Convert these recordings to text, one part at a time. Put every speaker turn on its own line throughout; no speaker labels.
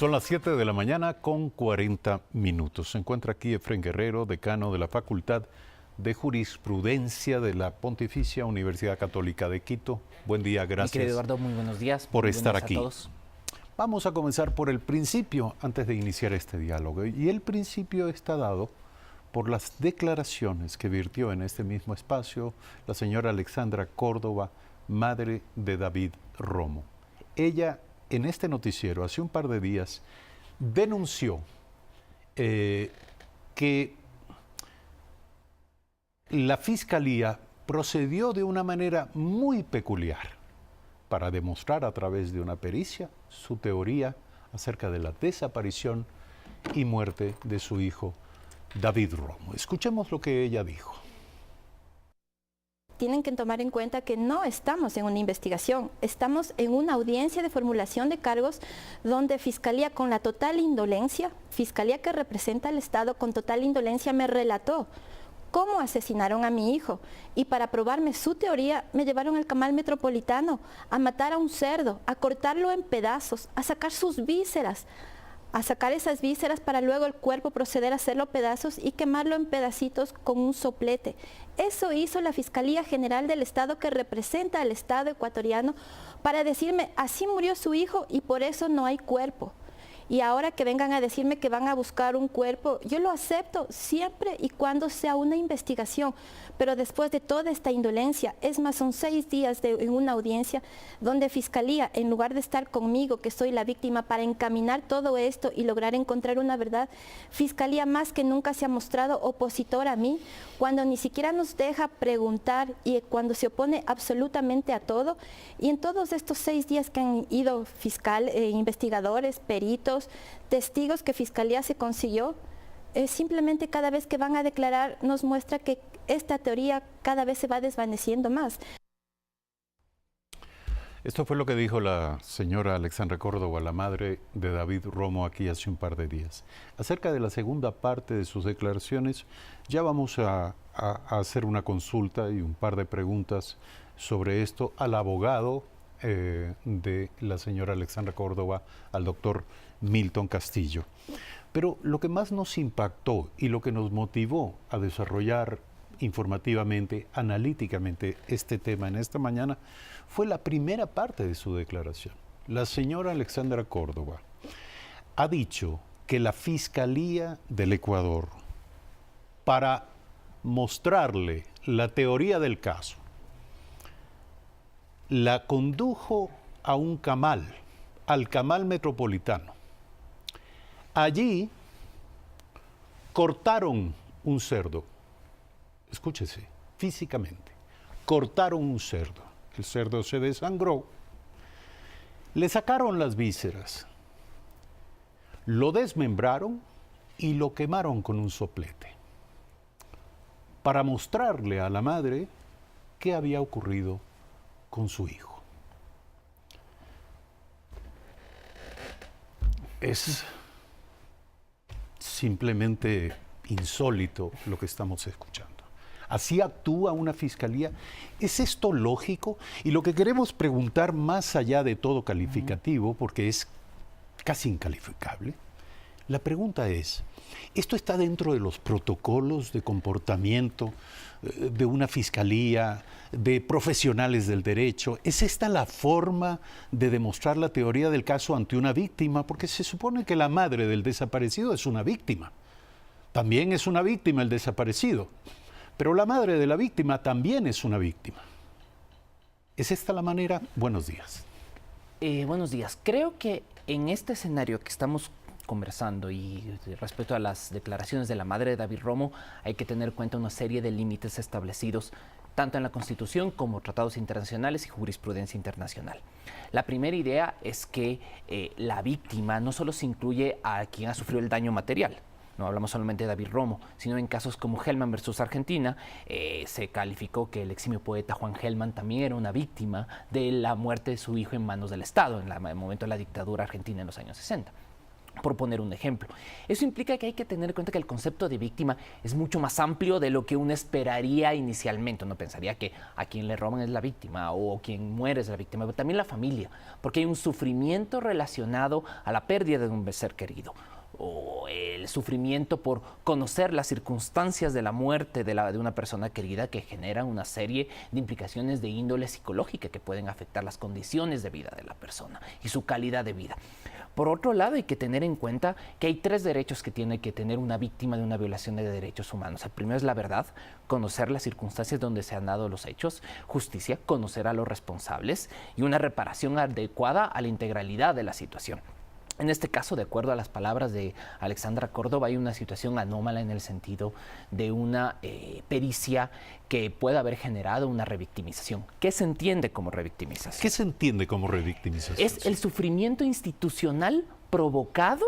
Son las 7 de la mañana con 40 minutos. Se encuentra aquí Efrén Guerrero, decano de la Facultad de Jurisprudencia de la Pontificia Universidad Católica de Quito. Buen día, gracias.
Mi querido Eduardo, muy buenos días.
Por estar aquí.
A todos.
Vamos a comenzar por el principio antes de iniciar este diálogo. Y el principio está dado por las declaraciones que virtió en este mismo espacio la señora Alexandra Córdoba, madre de David Romo. Ella, en este noticiero, hace un par de días, denunció que la Fiscalía procedió de una manera muy peculiar para demostrar a través de una pericia su teoría acerca de la desaparición y muerte de su hijo David Romo. Escuchemos lo que ella dijo.
Tienen que tomar en cuenta que no estamos en una investigación, estamos en una audiencia de formulación de cargos donde Fiscalía con la total indolencia, Fiscalía que representa al Estado con total indolencia me relató cómo asesinaron a mi hijo y para probarme su teoría me llevaron al Camal Metropolitano a matar a un cerdo, a cortarlo en pedazos, a sacar sus vísceras, a sacar esas vísceras para luego el cuerpo proceder a hacerlo pedazos y quemarlo en pedacitos con un soplete. Eso hizo la Fiscalía General del Estado que representa al Estado ecuatoriano para decirme, así murió su hijo y por eso no hay cuerpo. Y ahora que vengan a decirme que van a buscar un cuerpo, yo lo acepto siempre y cuando sea una investigación. Pero después de toda esta indolencia, es más, son 6 días en una audiencia donde Fiscalía, en lugar de estar conmigo, que soy la víctima, para encaminar todo esto y lograr encontrar una verdad, Fiscalía más que nunca se ha mostrado opositora a mí, cuando ni siquiera nos deja preguntar y cuando se opone absolutamente a todo. Y en todos estos 6 días que han ido investigadores, peritos, testigos que Fiscalía se consiguió, simplemente cada vez que van a declarar nos muestra que esta teoría cada vez se va desvaneciendo más.
Esto fue lo que dijo la señora Alexandra Córdoba, la madre de David Romo, aquí hace un par de días. Acerca de la segunda parte de sus declaraciones, ya vamos a hacer una consulta y un par de preguntas sobre esto al abogado de la señora Alexandra Córdoba, al doctor Milton Castillo. Pero lo que más nos impactó y lo que nos motivó a desarrollar informativamente, analíticamente este tema en esta mañana fue la primera parte de su declaración. La señora Alexandra Córdoba ha dicho que la Fiscalía del Ecuador, para mostrarle la teoría del caso, la condujo a un camal, al Camal Metropolitano. Allí cortaron un cerdo. Escúchese, físicamente, cortaron un cerdo. El cerdo se desangró, le sacaron las vísceras, lo desmembraron y lo quemaron con un soplete para mostrarle a la madre qué había ocurrido con su hijo. Es simplemente insólito lo que estamos escuchando. ¿Así actúa una fiscalía? ¿Es esto lógico? Y lo que queremos preguntar, más allá de todo calificativo, porque es casi incalificable, la pregunta es, ¿esto está dentro de los protocolos de comportamiento de una fiscalía, de profesionales del derecho? ¿Es esta la forma de demostrar la teoría del caso ante una víctima? Porque se supone que la madre del desaparecido es una víctima. También es una víctima el desaparecido. Pero la madre de la víctima también es una víctima. ¿Es esta la manera? Buenos días.
Buenos días. Creo que en este escenario que estamos conversando y respecto a las declaraciones de la madre de David Romo, hay que tener en cuenta una serie de límites establecidos tanto en la Constitución como tratados internacionales y jurisprudencia internacional. La primera idea es que la víctima no solo se incluye a quien ha sufrido el daño material. No hablamos solamente de David Romo, sino en casos como Hellman versus Argentina, se calificó que el eximio poeta Juan Hellman también era una víctima de la muerte de su hijo en manos del Estado, en el momento de la dictadura argentina en los años 60. por poner un ejemplo. Eso implica que hay que tener en cuenta que el concepto de víctima es mucho más amplio de lo que uno esperaría inicialmente. Uno pensaría que a quien le roban es la víctima o quien muere es la víctima, pero también la familia, porque hay un sufrimiento relacionado a la pérdida de un ser querido, o el sufrimiento por conocer las circunstancias de la muerte de una persona querida, que generan una serie de implicaciones de índole psicológica que pueden afectar las condiciones de vida de la persona y su calidad de vida. Por otro lado, hay que tener en cuenta que hay 3 derechos que tiene que tener una víctima de una violación de derechos humanos. El primero es la verdad, conocer las circunstancias donde se han dado los hechos; justicia, conocer a los responsables; y una reparación adecuada a la integralidad de la situación. En este caso, de acuerdo a las palabras de Alexandra Córdoba, hay una situación anómala en el sentido de una pericia que puede haber generado una revictimización. ¿Qué se entiende como revictimización?
¿Qué se entiende como revictimización?
Es el sufrimiento institucional provocado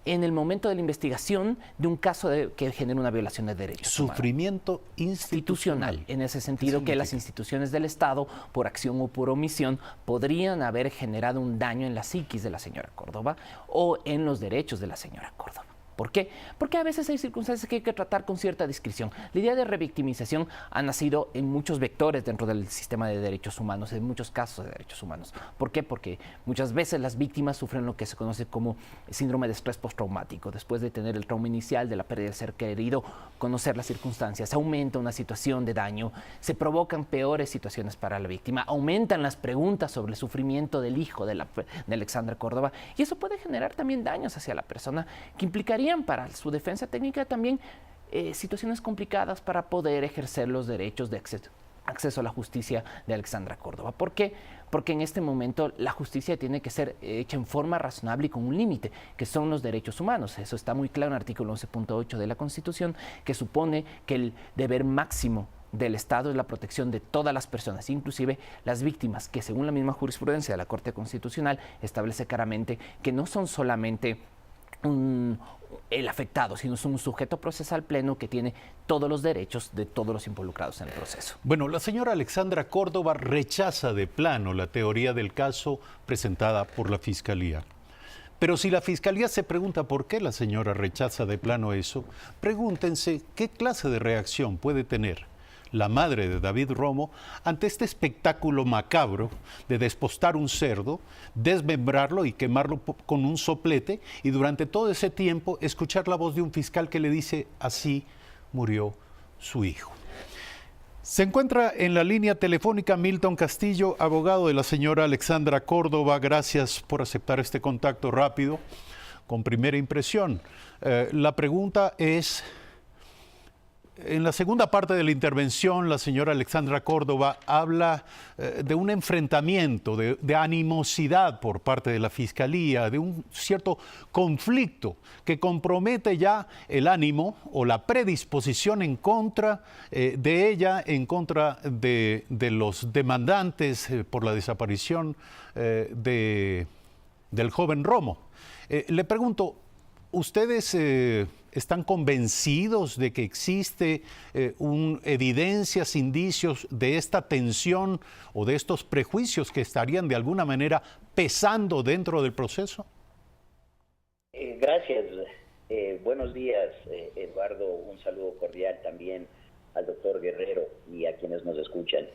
en el momento de la investigación de un caso que genera una violación de derechos humanos.
Sufrimiento institucional.
En ese sentido, que las instituciones del Estado, por acción o por omisión, podrían haber generado un daño en la psiquis de la señora Córdoba o en los derechos de la señora Córdoba. ¿Por qué? Porque a veces hay circunstancias que hay que tratar con cierta discreción. La idea de revictimización ha nacido en muchos vectores dentro del sistema de derechos humanos, en muchos casos de derechos humanos. ¿Por qué? Porque muchas veces las víctimas sufren lo que se conoce como síndrome de estrés postraumático. Después de tener el trauma inicial de la pérdida del ser querido, conocer las circunstancias, aumenta una situación de daño, se provocan peores situaciones para la víctima, aumentan las preguntas sobre el sufrimiento del hijo de Alexandra Córdoba, y eso puede generar también daños hacia la persona, que implicarían para su defensa técnica también situaciones complicadas para poder ejercer los derechos de acceso a la justicia de Alexandra Córdoba. ¿Por qué? Porque en este momento la justicia tiene que ser hecha en forma razonable y con un límite, que son los derechos humanos. Eso está muy claro en el artículo 11.8 de la Constitución, que supone que el deber máximo del Estado es la protección de todas las personas, inclusive las víctimas, que según la misma jurisprudencia de la Corte Constitucional establece claramente que no son solamente el afectado, sino es un sujeto procesal pleno que tiene todos los derechos de todos los involucrados en el proceso.
Bueno, la señora Alexandra Córdoba rechaza de plano la teoría del caso presentada por la Fiscalía. Pero si la Fiscalía se pregunta por qué la señora rechaza de plano eso, pregúntense qué clase de reacción puede tener la madre de David Romo ante este espectáculo macabro de despostar un cerdo, desmembrarlo y quemarlo con un soplete, y durante todo ese tiempo escuchar la voz de un fiscal que le dice: así murió su hijo. Se encuentra en la línea telefónica Milton Castillo, abogado de la señora Alexandra Córdoba. Gracias por aceptar este contacto rápido con Primera Impresión. La pregunta es: en la segunda parte de la intervención, la señora Alexandra Córdoba habla de un enfrentamiento, de animosidad por parte de la Fiscalía, de un cierto conflicto que compromete ya el ánimo o la predisposición en contra de ella, en contra de los demandantes por la desaparición del joven Romo. Le pregunto, ¿ustedes están convencidos de que existe evidencias, indicios de esta tensión o de estos prejuicios que estarían de alguna manera pesando dentro del proceso?
Gracias. Buenos días, Eduardo. Un saludo cordial también al doctor Guerrero y a quienes nos escuchan.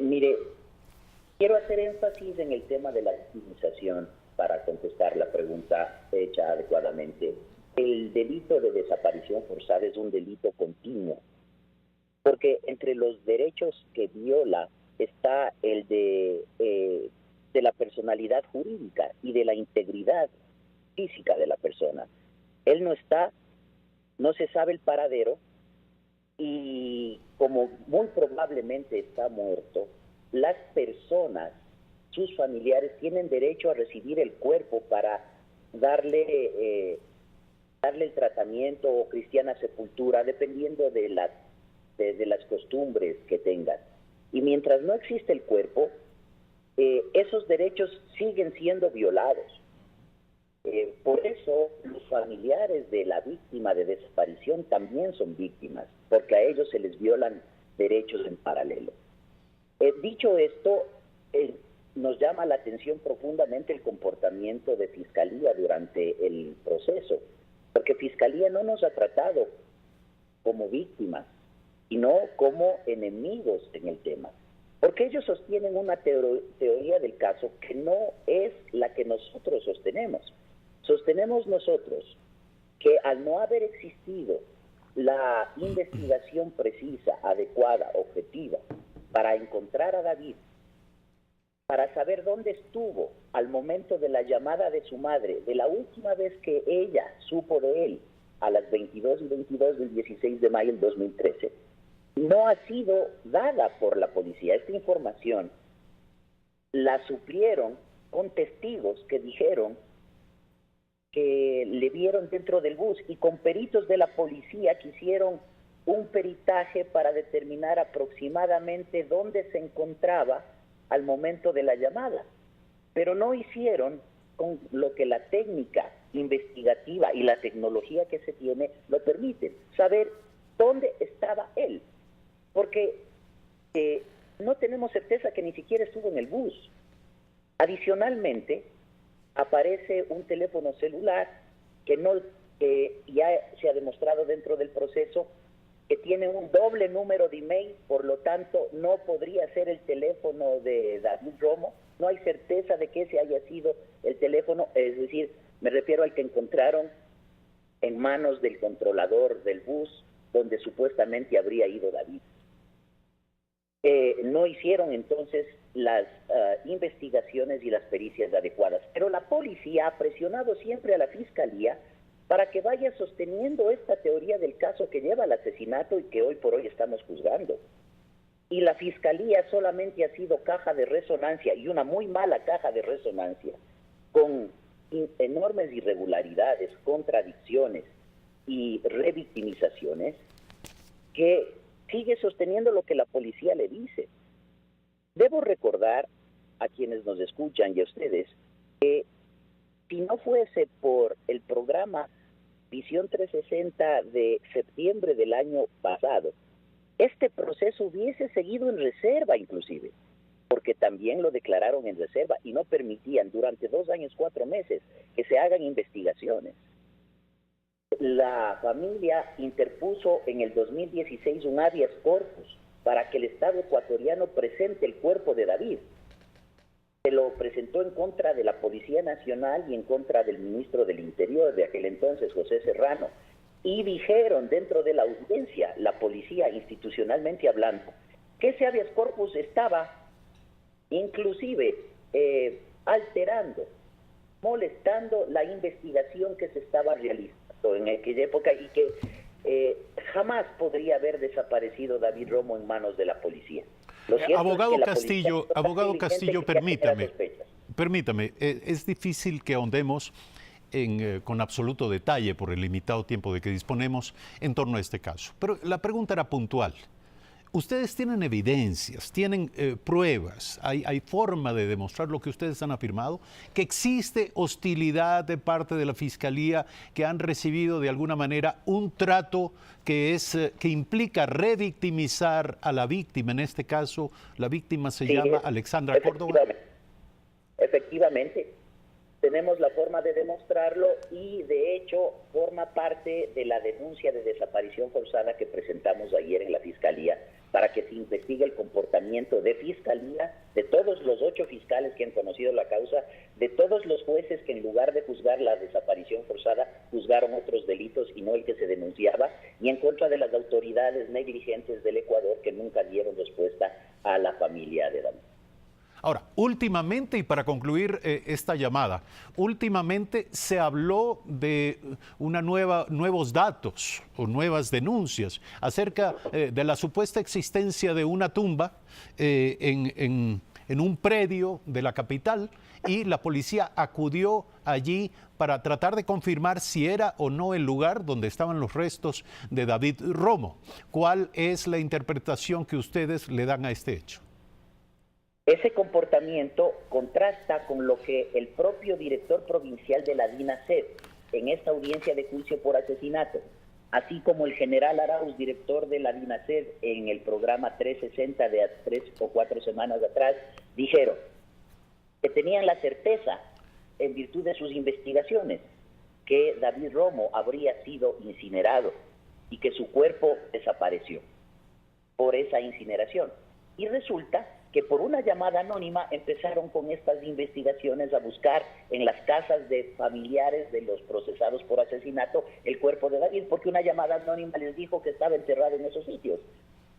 Mire, quiero hacer énfasis en el tema de la victimización para contestar la pregunta hecha adecuadamente. El delito de desaparición forzada es un delito continuo, porque entre los derechos que viola está el de la personalidad jurídica y de la integridad física de la persona. Él no está, no se sabe el paradero, y como muy probablemente está muerto, las personas, sus familiares, tienen derecho a recibir el cuerpo para darle el tratamiento o cristiana sepultura, dependiendo de las costumbres que tengan. Y mientras no existe el cuerpo, esos derechos siguen siendo violados. Por eso los familiares de la víctima de desaparición también son víctimas, porque a ellos se les violan derechos en paralelo. Dicho esto, nos llama la atención profundamente el comportamiento de Fiscalía durante el proceso, porque Fiscalía no nos ha tratado como víctimas, sino como enemigos en el tema. Porque ellos sostienen una teoría del caso que no es la que nosotros sostenemos. Sostenemos nosotros que al no haber existido la investigación precisa, adecuada, objetiva, para encontrar a David, para saber dónde estuvo al momento de la llamada de su madre, de la última vez que ella supo de él, a las 22:22 del 16 de mayo del 2013, no ha sido dada por la policía. Esta información la suplieron con testigos que dijeron que le vieron dentro del bus y con peritos de la policía que hicieron un peritaje para determinar aproximadamente dónde se encontraba al momento de la llamada. Pero no hicieron con lo que la técnica investigativa y la tecnología que se tiene lo permiten, saber dónde estaba él. Porque no tenemos certeza que ni siquiera estuvo en el bus. Adicionalmente, aparece un teléfono celular que ya se ha demostrado dentro del proceso que tiene un doble número de email, por lo tanto no podría ser el teléfono de David Romo. No hay certeza de que ese haya sido el teléfono, es decir, me refiero al que encontraron en manos del controlador del bus donde supuestamente habría ido David. No hicieron entonces las investigaciones y las pericias adecuadas, pero la policía ha presionado siempre a la Fiscalía para que vaya sosteniendo esta teoría del caso que lleva al asesinato y que hoy por hoy estamos juzgando. Y la Fiscalía solamente ha sido caja de resonancia, y una muy mala caja de resonancia, con enormes irregularidades, contradicciones y revictimizaciones, que sigue sosteniendo lo que la policía le dice. Debo recordar a quienes nos escuchan y a ustedes que si no fuese por el programa Visión 360 de septiembre del año pasado, este proceso hubiese seguido en reserva inclusive, porque también lo declararon en reserva y no permitían durante 2 años, 4 meses que se hagan investigaciones. La familia interpuso en el 2016 un habeas corpus para que el Estado ecuatoriano presente el cuerpo de David. Se lo presentó en contra de la Policía Nacional y en contra del ministro del Interior de aquel entonces, José Serrano. Y dijeron dentro de la audiencia, la policía institucionalmente hablando, que ese habeas corpus estaba inclusive alterando, molestando la investigación que se estaba realizando en aquella época y que jamás podría haber desaparecido David Romo en manos de la policía.
Abogado Castillo, permítame, es difícil que ahondemos con absoluto detalle por el limitado tiempo de que disponemos en torno a este caso. Pero la pregunta era puntual. Ustedes tienen evidencias, tienen pruebas, hay forma de demostrar lo que ustedes han afirmado, que existe hostilidad de parte de la Fiscalía, que han recibido de alguna manera un trato que implica revictimizar a la víctima. En este caso, la víctima se llama Alexandra Córdoba.
Efectivamente, tenemos la forma de demostrarlo y de hecho forma parte de la denuncia de desaparición forzada que presentamos ayer en la Fiscalía para que se investigue el comportamiento de Fiscalía, de todos los 8 fiscales que han conocido la causa, de todos los jueces que en lugar de juzgar la desaparición forzada juzgaron otros delitos y no el que se denunciaba, y en contra de las autoridades negligentes del Ecuador que nunca dieron respuesta a la familia de David.
Ahora, últimamente, y para concluir esta llamada, últimamente se habló de nuevos datos o nuevas denuncias acerca de la supuesta existencia de una tumba en un predio de la capital, y la policía acudió allí para tratar de confirmar si era o no el lugar donde estaban los restos de David Romo. ¿Cuál es la interpretación que ustedes le dan a este hecho?
Ese comportamiento contrasta con lo que el propio director provincial de la DINASED, en esta audiencia de juicio por asesinato, así como el general Arauz, director de la DINASED, en el programa 360 de 3 o 4 semanas atrás, dijeron: que tenían la certeza, en virtud de sus investigaciones, que David Romo habría sido incinerado y que su cuerpo desapareció por esa incineración. Y resulta que por una llamada anónima empezaron con estas investigaciones a buscar en las casas de familiares de los procesados por asesinato el cuerpo de David, porque una llamada anónima les dijo que estaba enterrado en esos sitios.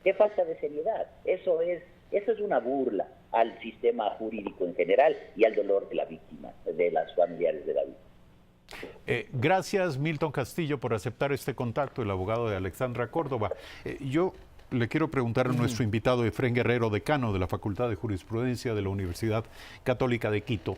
¡Qué falta de seriedad! Eso es una burla al sistema jurídico en general y al dolor de la víctima, de las familiares de David.
Gracias, Milton Castillo, por aceptar este contacto, el abogado de Alexandra Córdoba. Yo le quiero preguntar a nuestro invitado Efrén Guerrero, decano de la Facultad de Jurisprudencia de la Universidad Católica de Quito.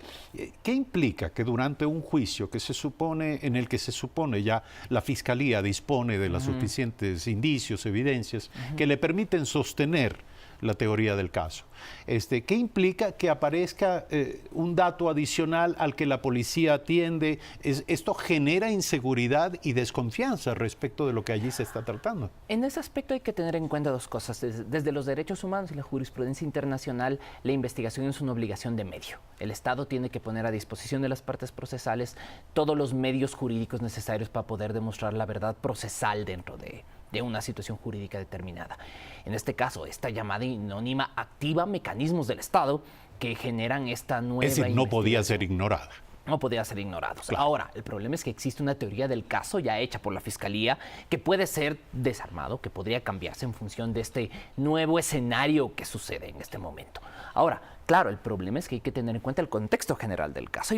¿Qué implica que durante un juicio en el que se supone ya la Fiscalía dispone de los suficientes indicios, evidencias, que le permiten sostener la teoría del caso? ¿Qué implica que aparezca un dato adicional al que la policía atiende? ¿Esto genera inseguridad y desconfianza respecto de lo que allí se está tratando?
En ese aspecto hay que tener en cuenta dos cosas. Desde los derechos humanos y la jurisprudencia internacional, la investigación es una obligación de medio. El Estado tiene que poner a disposición de las partes procesales todos los medios jurídicos necesarios para poder demostrar la verdad procesal dentro de una situación jurídica determinada. En este caso, esta llamada anónima activa mecanismos del Estado que generan esta nueva
Es decir, no podía ser ignorada.
No podía ser ignorados.
Claro.
Ahora, el problema es que existe una teoría del caso ya hecha por la Fiscalía que puede ser desarmado, que podría cambiarse en función de este nuevo escenario que sucede en este momento. Ahora, claro, el problema es que hay que tener en cuenta el contexto general del caso.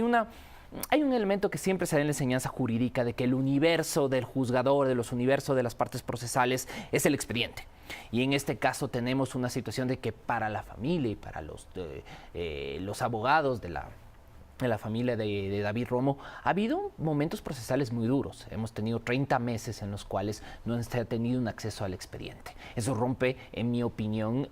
Hay un elemento que siempre se da en la enseñanza jurídica de que el universo del juzgador, de los universos de las partes procesales, es el expediente. Y en este caso tenemos una situación de que para la familia y para los abogados de la familia de David Romo, ha habido momentos procesales muy duros. Hemos tenido 30 meses en los cuales no se ha tenido un acceso al expediente. Eso rompe, en mi opinión,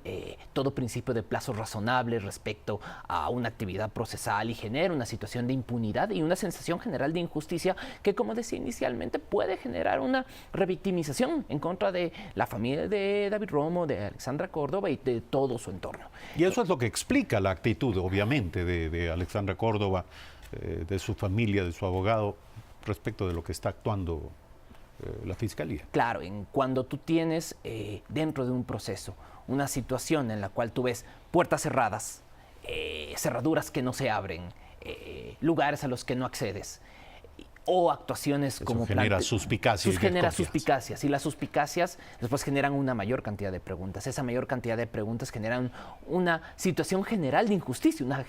todo principio de plazos razonables respecto a una actividad procesal y genera una situación de impunidad y una sensación general de injusticia que, como decía inicialmente, puede generar una revictimización en contra de la familia de David Romo, de Alexandra Córdoba y de todo su entorno.
Y eso es lo que explica la actitud, obviamente, de Alexandra Córdoba, de su familia, de su abogado, respecto de lo que está actuando la Fiscalía.
Claro, cuando tú tienes dentro de un proceso una situación en la cual tú ves puertas cerradas, cerraduras que no se abren, lugares a los que no accedes, o actuaciones
Eso
como
genera suspicacia y
genera
desconfianza.
suspicacias, y las suspicacias después generan una mayor cantidad de preguntas. Esa mayor cantidad de preguntas generan una situación general de injusticia, una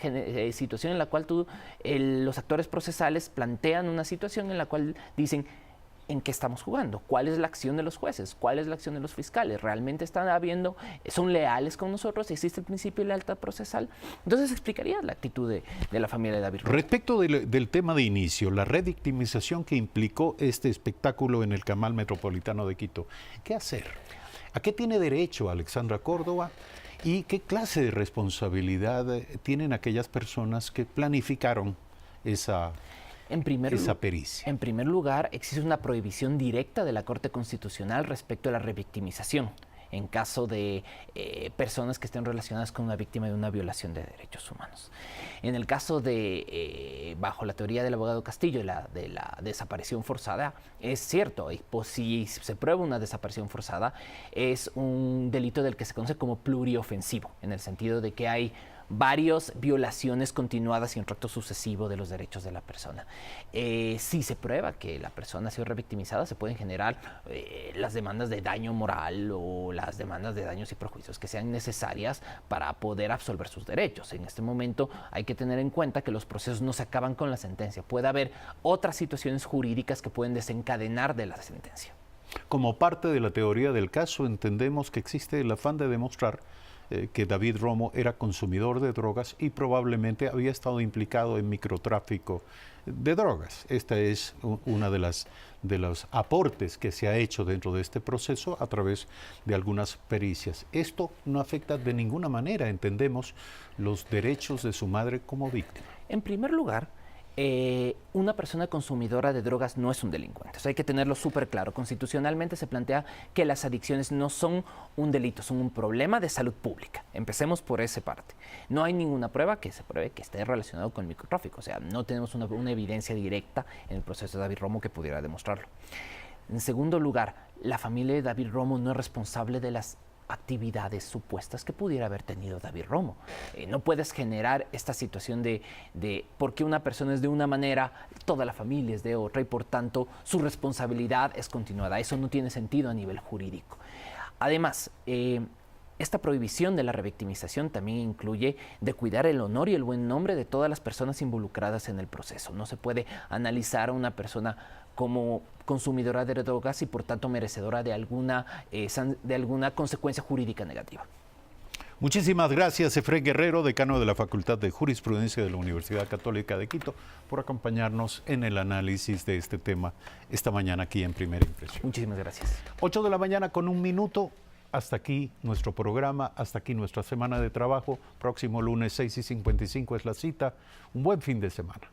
situación en la cual los actores procesales plantean una situación en la cual dicen: ¿en qué estamos jugando? ¿Cuál es la acción de los jueces? ¿Cuál es la acción de los fiscales? ¿Realmente son leales con nosotros? ¿Existe el principio de lealtad procesal? Entonces explicaría la actitud de la familia de David Romo.
Respecto del tema de inicio, la revictimización que implicó este espectáculo en el Camal Metropolitano de Quito, ¿qué hacer? ¿A qué tiene derecho Alexandra Córdoba? ¿Y qué clase de responsabilidad tienen aquellas personas que planificaron esa pericia?
En primer lugar, existe una prohibición directa de la Corte Constitucional respecto a la revictimización en caso de personas que estén relacionadas con una víctima de una violación de derechos humanos. En el caso de, bajo la teoría del abogado Castillo, de la desaparición forzada, es cierto, si se prueba una desaparición forzada, es un delito del que se conoce como pluriofensivo, en el sentido de que hay varias violaciones continuadas y un tracto sucesivo de los derechos de la persona. Si se prueba que la persona ha sido revictimizada, se pueden generar las demandas de daño moral o las demandas de daños y perjuicios que sean necesarias para poder absolver sus derechos. En este momento hay que tener en cuenta que los procesos no se acaban con la sentencia. Puede haber otras situaciones jurídicas que pueden desencadenar de la sentencia.
Como parte de la teoría del caso, entendemos que existe el afán de demostrar que David Romo era consumidor de drogas y probablemente había estado implicado en microtráfico de drogas. Esta es una de los aportes que se ha hecho dentro de este proceso a través de algunas pericias. Esto no afecta de ninguna manera, entendemos, los derechos de su madre como víctima.
En primer lugar, una persona consumidora de drogas no es un delincuente. Eso hay que tenerlo súper claro. Constitucionalmente se plantea que las adicciones no son un delito, son un problema de salud pública. Empecemos por esa parte. No hay ninguna prueba que se pruebe que esté relacionado con el microtráfico. O sea, no tenemos una evidencia directa en el proceso de David Romo que pudiera demostrarlo. En segundo lugar, la familia de David Romo no es responsable de las actividades supuestas que pudiera haber tenido David Romo. No puedes generar esta situación de porque una persona es de una manera, toda la familia es de otra y por tanto su responsabilidad es continuada. Eso no tiene sentido a nivel jurídico. Además, esta prohibición de la revictimización también incluye de cuidar el honor y el buen nombre de todas las personas involucradas en el proceso. No se puede analizar a una persona como consumidora de drogas y por tanto merecedora de alguna consecuencia jurídica negativa.
Muchísimas gracias, Efraín Guerrero, decano de la Facultad de Jurisprudencia de la Universidad Católica de Quito, por acompañarnos en el análisis de este tema esta mañana aquí en Primera Impresión.
Muchísimas gracias.
8 de la mañana con 1 minuto. Hasta aquí nuestro programa, hasta aquí nuestra semana de trabajo. Próximo lunes 6:55 es la cita. Un buen fin de semana.